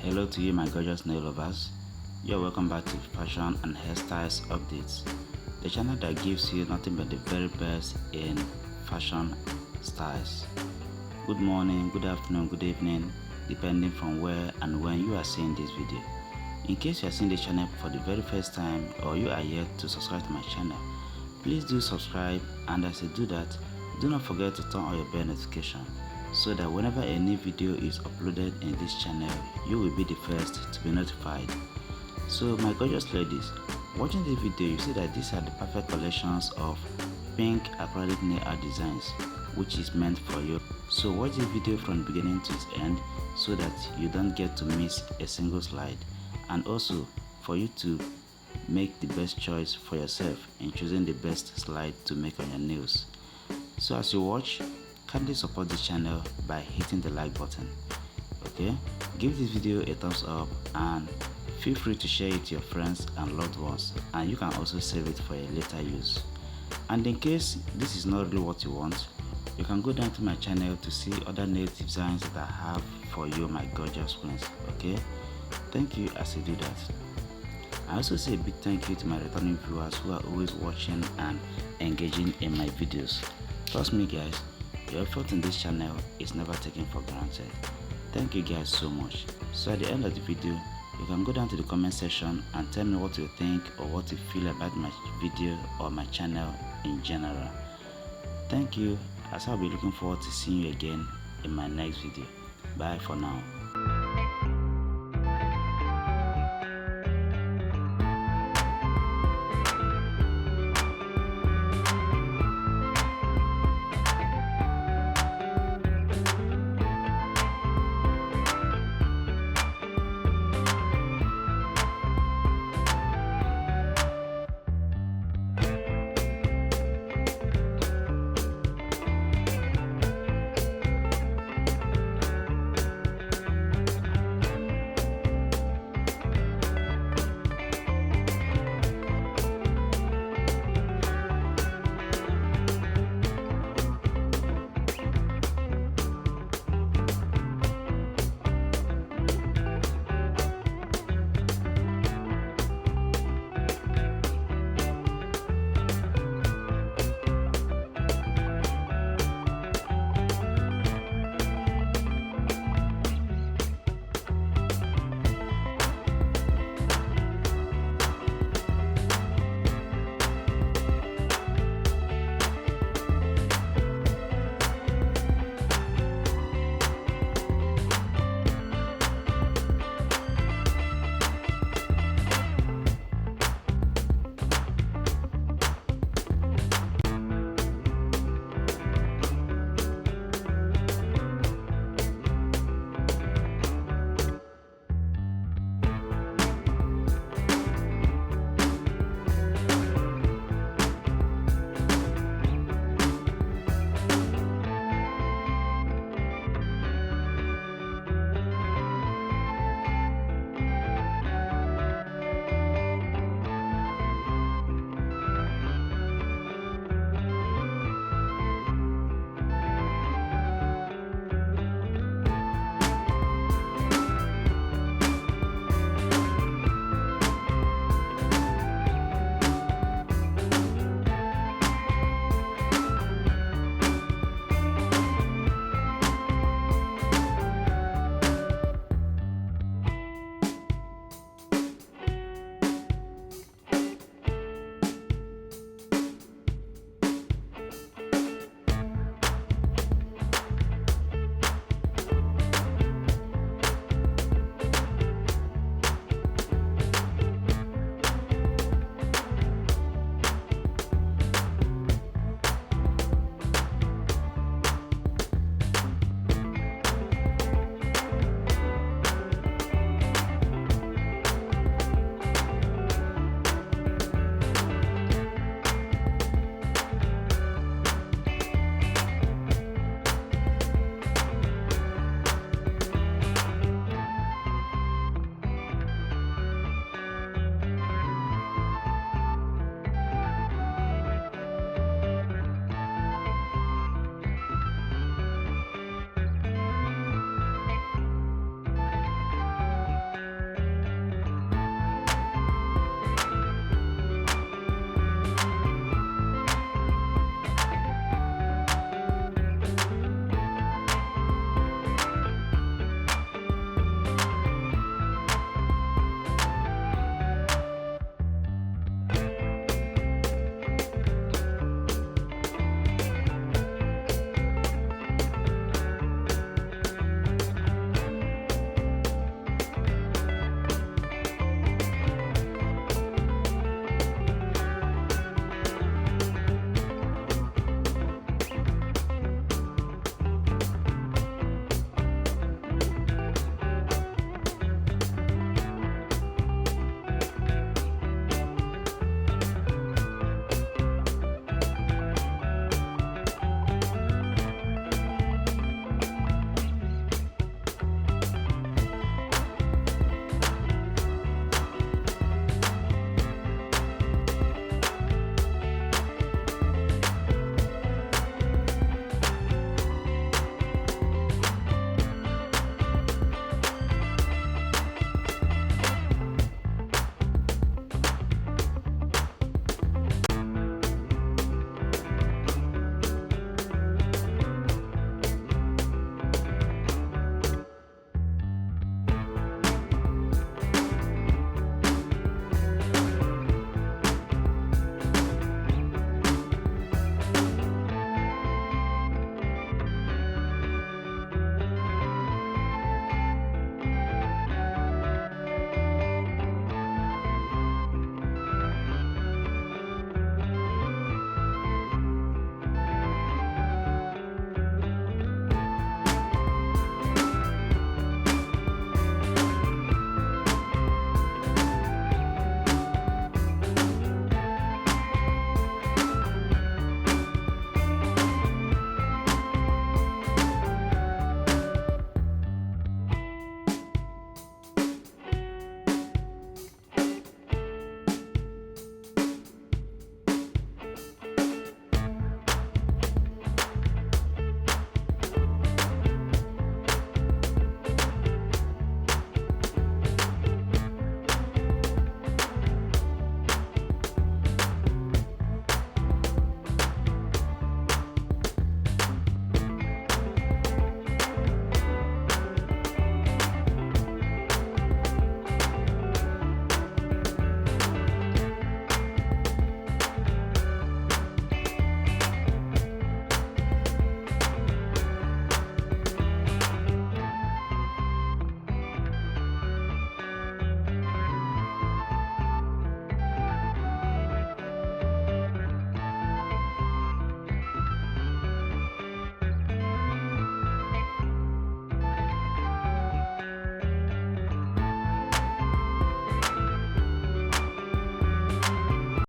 Hello to you my gorgeous nail lovers. You're welcome back to Fashion and Hairstyles Updates, the channel that gives you nothing but the very best in fashion styles. Good morning, good afternoon, good evening, depending from where and when you are seeing this video. In case you are seeing this channel for the very first time or you are yet to subscribe to my channel, please do subscribe, and as you do that, do not forget to turn on your bell notification so that whenever a new video is uploaded in this channel, you will be the first to be notified. So my gorgeous ladies, watching this video, you see that these are the perfect collections of pink acrylic nail art designs which is meant for you. So watch the video from the beginning to its end so that you don't get to miss a single slide, and also for you to make the best choice for yourself in choosing the best slide to make on your nails. So as you watch, kindly support this channel by hitting the like button. Okay, give this video a thumbs up and feel free to share it to your friends and loved ones, and you can also save it for a later use. And in case this is not really what you want, you can go down to my channel to see other nail designs that I have for you my gorgeous queens. Okay, thank you as you do that. I also say a big thank you to my returning viewers who are always watching and engaging in my videos. Trust me guys, your effort in this channel is never taken for granted. Thank you guys so much. So at the end of the video, you can go down to the comment section and tell me what you think or what you feel about my video or my channel in general. Thank you, as I'll be looking forward to seeing you again in my next video. Bye for now.